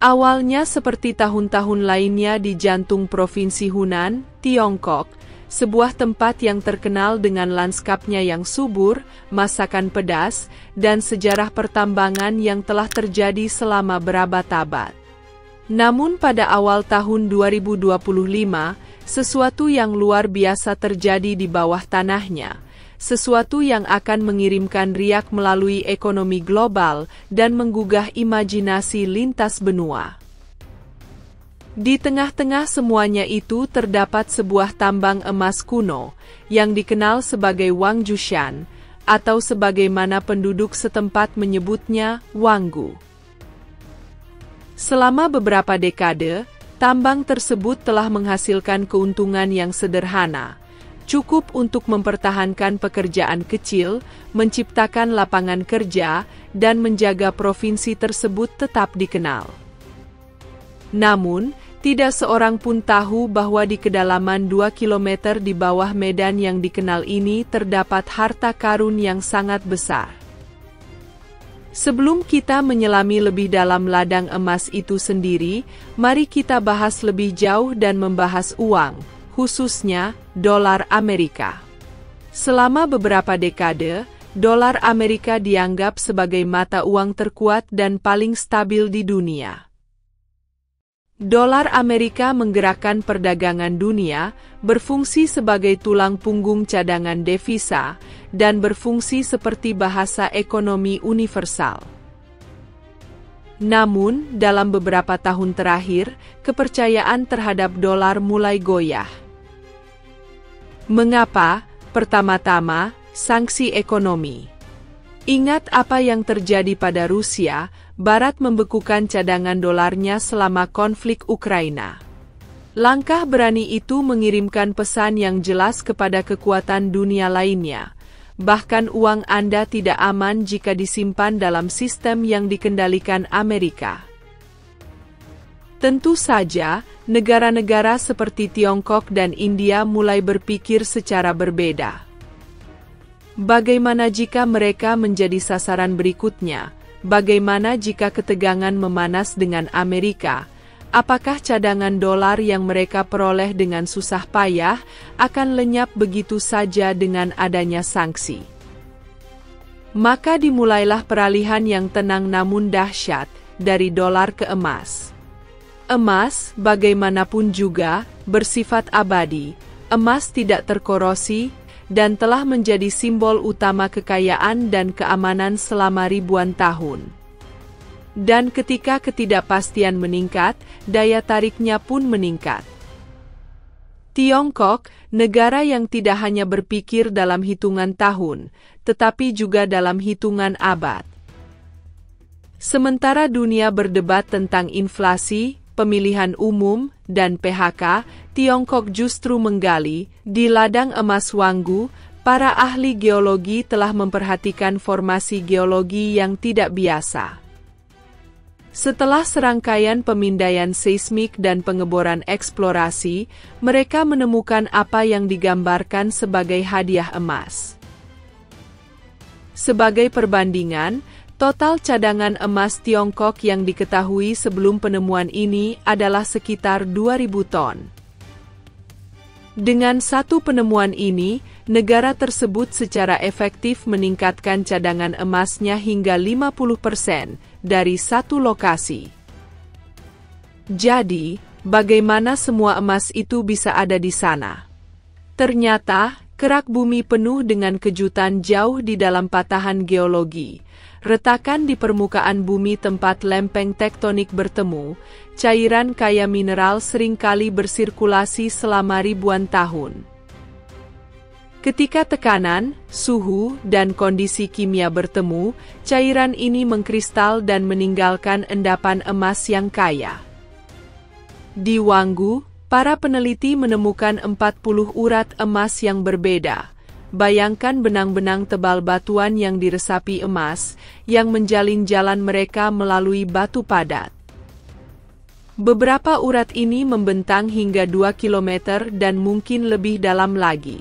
Awalnya seperti tahun-tahun lainnya di jantung Provinsi Hunan, Tiongkok, sebuah tempat yang terkenal dengan lanskapnya yang subur, masakan pedas, dan sejarah pertambangan yang telah terjadi selama berabad-abad. Namun pada awal tahun 2025, sesuatu yang luar biasa terjadi di bawah tanahnya. Sesuatu yang akan mengirimkan riak melalui ekonomi global dan menggugah imajinasi lintas benua. Di tengah-tengah semuanya itu terdapat sebuah tambang emas kuno, yang dikenal sebagai Wang Jushan, atau sebagaimana penduduk setempat menyebutnya, Wanggu. Selama beberapa dekade, tambang tersebut telah menghasilkan keuntungan yang sederhana, cukup untuk mempertahankan pekerjaan kecil, menciptakan lapangan kerja, dan menjaga provinsi tersebut tetap dikenal. Namun, tidak seorang pun tahu bahwa di kedalaman 2 km di bawah medan yang dikenal ini terdapat harta karun yang sangat besar. Sebelum kita menyelami lebih dalam ladang emas itu sendiri, mari kita bahas lebih jauh dan membahas uang, khususnya dolar Amerika. Selama beberapa dekade, dolar Amerika dianggap sebagai mata uang terkuat dan paling stabil di dunia. Dolar Amerika menggerakkan perdagangan dunia, berfungsi sebagai tulang punggung cadangan devisa, dan berfungsi seperti bahasa ekonomi universal. Namun, dalam beberapa tahun terakhir, kepercayaan terhadap dolar mulai goyah. Mengapa? Pertama-tama, sanksi ekonomi. Ingat apa yang terjadi pada Rusia, Barat membekukan cadangan dolarnya selama konflik Ukraina. Langkah berani itu mengirimkan pesan yang jelas kepada kekuatan dunia lainnya. Bahkan uang Anda tidak aman jika disimpan dalam sistem yang dikendalikan Amerika. Tentu saja, negara-negara seperti Tiongkok dan India mulai berpikir secara berbeda. Bagaimana jika mereka menjadi sasaran berikutnya? Bagaimana jika ketegangan memanas dengan Amerika? Apakah cadangan dolar yang mereka peroleh dengan susah payah akan lenyap begitu saja dengan adanya sanksi? Maka dimulailah peralihan yang tenang namun dahsyat dari dolar ke emas. Emas, bagaimanapun juga, bersifat abadi. Emas tidak terkorosi, dan telah menjadi simbol utama kekayaan dan keamanan selama ribuan tahun. Dan ketika ketidakpastian meningkat, daya tariknya pun meningkat. Tiongkok, negara yang tidak hanya berpikir dalam hitungan tahun, tetapi juga dalam hitungan abad. Sementara dunia berdebat tentang inflasi, pemilihan umum, dan PHK, Tiongkok justru menggali, di ladang emas Wanggu, para ahli geologi telah memperhatikan formasi geologi yang tidak biasa. Setelah serangkaian pemindaian seismik dan pengeboran eksplorasi, mereka menemukan apa yang digambarkan sebagai hadiah emas. Sebagai perbandingan, total cadangan emas Tiongkok yang diketahui sebelum penemuan ini adalah sekitar 2.000 ton. Dengan satu penemuan ini, negara tersebut secara efektif meningkatkan cadangan emasnya hingga 50% dari satu lokasi. Jadi, bagaimana semua emas itu bisa ada di sana? Ternyata, kerak bumi penuh dengan kejutan jauh di dalam patahan geologi. Retakan di permukaan bumi tempat lempeng tektonik bertemu, cairan kaya mineral seringkali bersirkulasi selama ribuan tahun. Ketika tekanan, suhu, dan kondisi kimia bertemu, cairan ini mengkristal dan meninggalkan endapan emas yang kaya. Di Wanggu, para peneliti menemukan 40 urat emas yang berbeda. Bayangkan benang-benang tebal batuan yang diresapi emas, yang menjalin jalan mereka melalui batu padat. Beberapa urat ini membentang hingga 2 km dan mungkin lebih dalam lagi.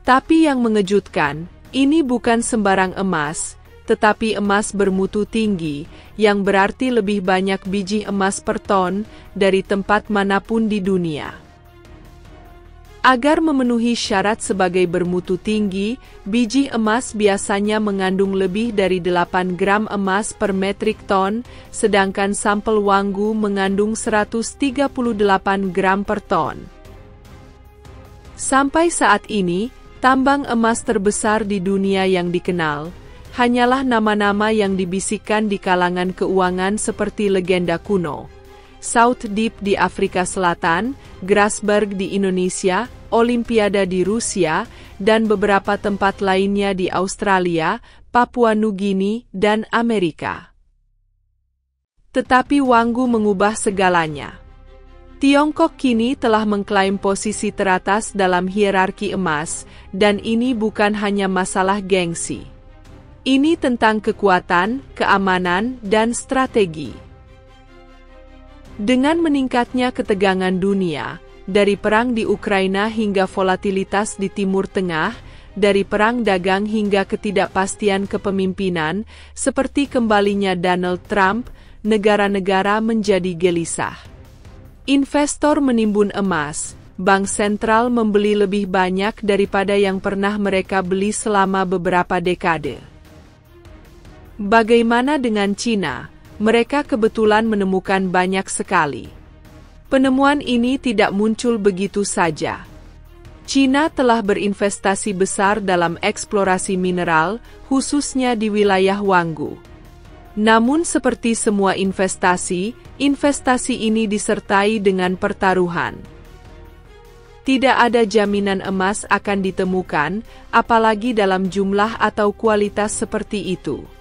Tapi yang mengejutkan, ini bukan sembarang emas, tetapi emas bermutu tinggi, yang berarti lebih banyak biji emas per ton dari tempat manapun di dunia. Agar memenuhi syarat sebagai bermutu tinggi, biji emas biasanya mengandung lebih dari 8 gram emas per metrik ton, sedangkan sampel Wanggu mengandung 138 gram per ton. Sampai saat ini, tambang emas terbesar di dunia yang dikenal hanyalah nama-nama yang dibisikkan di kalangan keuangan seperti legenda kuno, South Deep di Afrika Selatan, Grasberg di Indonesia, Olimpiade di Rusia, dan beberapa tempat lainnya di Australia, Papua Nugini, dan Amerika. Tetapi Wanggu mengubah segalanya. Tiongkok kini telah mengklaim posisi teratas dalam hierarki emas, dan ini bukan hanya masalah gengsi. Ini tentang kekuatan, keamanan, dan strategi. Dengan meningkatnya ketegangan dunia, dari perang di Ukraina hingga volatilitas di Timur Tengah, dari perang dagang hingga ketidakpastian kepemimpinan, seperti kembalinya Donald Trump, negara-negara menjadi gelisah. Investor menimbun emas, bank sentral membeli lebih banyak daripada yang pernah mereka beli selama beberapa dekade. Bagaimana dengan Cina? Mereka kebetulan menemukan banyak sekali. Penemuan ini tidak muncul begitu saja. Cina telah berinvestasi besar dalam eksplorasi mineral, khususnya di wilayah Wanggu. Namun seperti semua investasi ini disertai dengan pertaruhan. Tidak ada jaminan emas akan ditemukan, apalagi dalam jumlah atau kualitas seperti itu.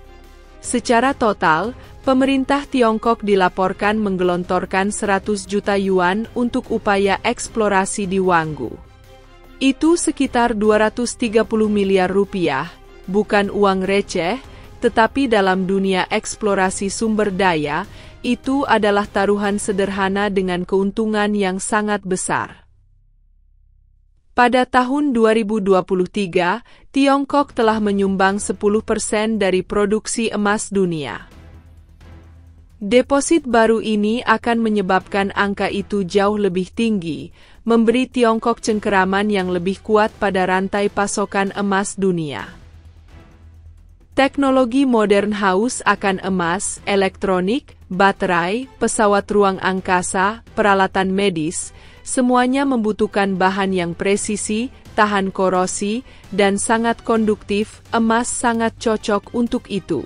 Secara total, pemerintah Tiongkok dilaporkan menggelontorkan 100 juta yuan untuk upaya eksplorasi di Wanggu. Itu sekitar 230 miliar rupiah, bukan uang receh, tetapi dalam dunia eksplorasi sumber daya, itu adalah taruhan sederhana dengan keuntungan yang sangat besar. Pada tahun 2023, Tiongkok telah menyumbang 10% dari produksi emas dunia. Deposit baru ini akan menyebabkan angka itu jauh lebih tinggi, memberi Tiongkok cengkeraman yang lebih kuat pada rantai pasokan emas dunia. Teknologi modern haus akan emas, elektronik, baterai, pesawat ruang angkasa, peralatan medis, semuanya membutuhkan bahan yang presisi, tahan korosi, dan sangat konduktif. Emas sangat cocok untuk itu.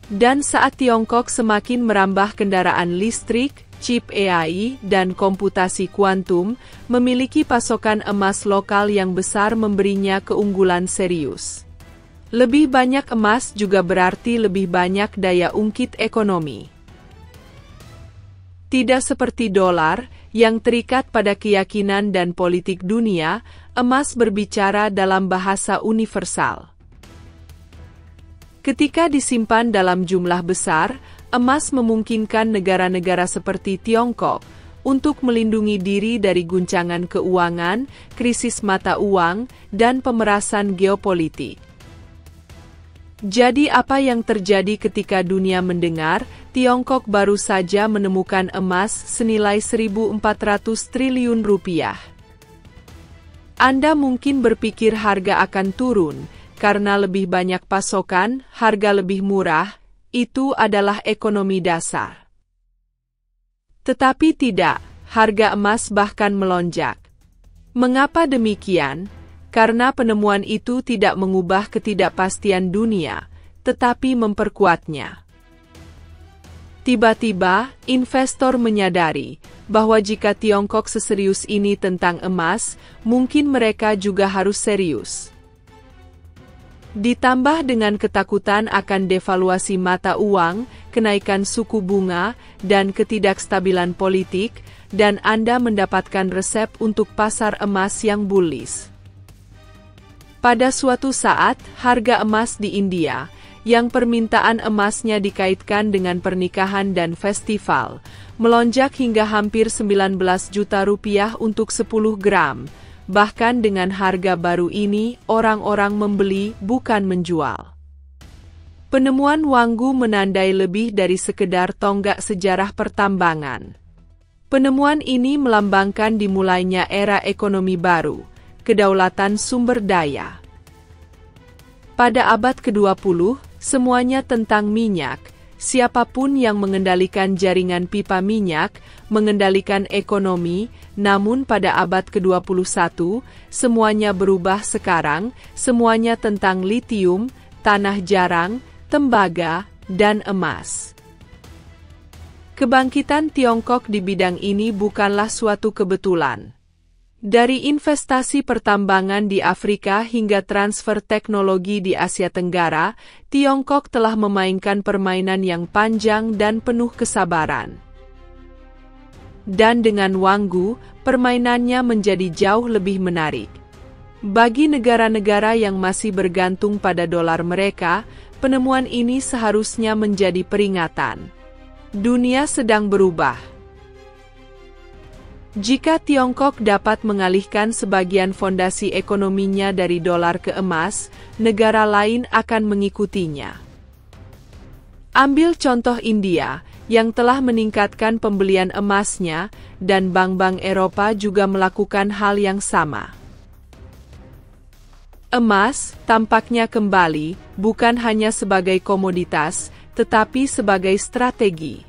Dan saat Tiongkok semakin merambah kendaraan listrik, chip AI, dan komputasi kuantum, memiliki pasokan emas lokal yang besar memberinya keunggulan serius. Lebih banyak emas juga berarti lebih banyak daya ungkit ekonomi. Tidak seperti dolar, yang terikat pada keyakinan dan politik dunia, emas berbicara dalam bahasa universal. Ketika disimpan dalam jumlah besar, emas memungkinkan negara-negara seperti Tiongkok untuk melindungi diri dari guncangan keuangan, krisis mata uang, dan pemerasan geopolitik. Jadi apa yang terjadi ketika dunia mendengar Tiongkok baru saja menemukan emas senilai 1.400 triliun rupiah? Anda mungkin berpikir harga akan turun, karena lebih banyak pasokan, harga lebih murah, itu adalah ekonomi dasar. Tetapi tidak, harga emas bahkan melonjak. Mengapa demikian? Karena penemuan itu tidak mengubah ketidakpastian dunia, tetapi memperkuatnya. Tiba-tiba, investor menyadari bahwa jika Tiongkok seserius ini tentang emas, mungkin mereka juga harus serius. Ditambah dengan ketakutan akan devaluasi mata uang, kenaikan suku bunga, dan ketidakstabilan politik, dan Anda mendapatkan resep untuk pasar emas yang bullish. Pada suatu saat, harga emas di India, yang permintaan emasnya dikaitkan dengan pernikahan dan festival, melonjak hingga hampir 19 juta rupiah untuk 10 gram. Bahkan dengan harga baru ini, orang-orang membeli, bukan menjual. Penemuan Wanggu menandai lebih dari sekedar tonggak sejarah pertambangan. Penemuan ini melambangkan dimulainya era ekonomi baru, kedaulatan sumber daya. Pada abad ke-20, semuanya tentang minyak. Siapapun yang mengendalikan jaringan pipa minyak, mengendalikan ekonomi, namun pada abad ke-21, semuanya berubah sekarang, semuanya tentang litium, tanah jarang, tembaga, dan emas. Kebangkitan Tiongkok di bidang ini bukanlah suatu kebetulan. Dari investasi pertambangan di Afrika hingga transfer teknologi di Asia Tenggara, Tiongkok telah memainkan permainan yang panjang dan penuh kesabaran. Dan dengan Wanggu, permainannya menjadi jauh lebih menarik. Bagi negara-negara yang masih bergantung pada dolar mereka, penemuan ini seharusnya menjadi peringatan. Dunia sedang berubah. Jika Tiongkok dapat mengalihkan sebagian fondasi ekonominya dari dolar ke emas, negara lain akan mengikutinya. Ambil contoh India, yang telah meningkatkan pembelian emasnya, dan bank-bank Eropa juga melakukan hal yang sama. Emas tampaknya kembali, bukan hanya sebagai komoditas, tetapi sebagai strategi.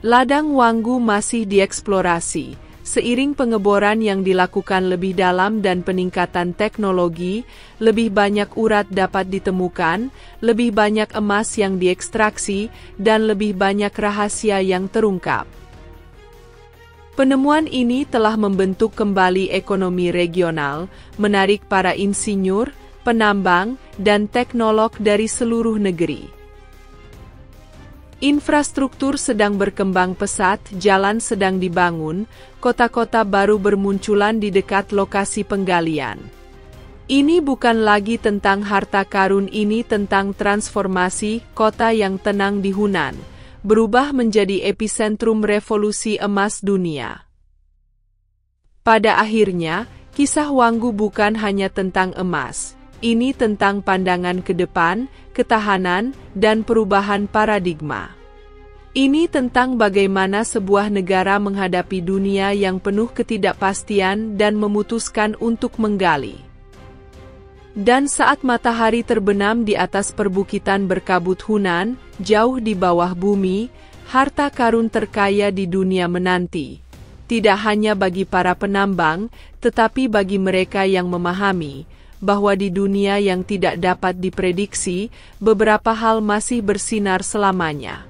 Ladang Wanggu masih dieksplorasi. Seiring pengeboran yang dilakukan lebih dalam dan peningkatan teknologi, lebih banyak urat dapat ditemukan, lebih banyak emas yang diekstraksi, dan lebih banyak rahasia yang terungkap. Penemuan ini telah membentuk kembali ekonomi regional, menarik para insinyur, penambang, dan teknolog dari seluruh negeri. Infrastruktur sedang berkembang pesat, jalan sedang dibangun, kota-kota baru bermunculan di dekat lokasi penggalian. Ini bukan lagi tentang harta karun, ini tentang transformasi kota yang tenang di Hunan, berubah menjadi epicentrum revolusi emas dunia. Pada akhirnya, kisah Wanggu bukan hanya tentang emas. Ini tentang pandangan ke depan, ketahanan, dan perubahan paradigma. Ini tentang bagaimana sebuah negara menghadapi dunia yang penuh ketidakpastian dan memutuskan untuk menggali. Dan saat matahari terbenam di atas perbukitan berkabut Hunan, jauh di bawah bumi, harta karun terkaya di dunia menanti. Tidak hanya bagi para penambang, tetapi bagi mereka yang memahami bahwa di dunia yang tidak dapat diprediksi, beberapa hal masih bersinar selamanya.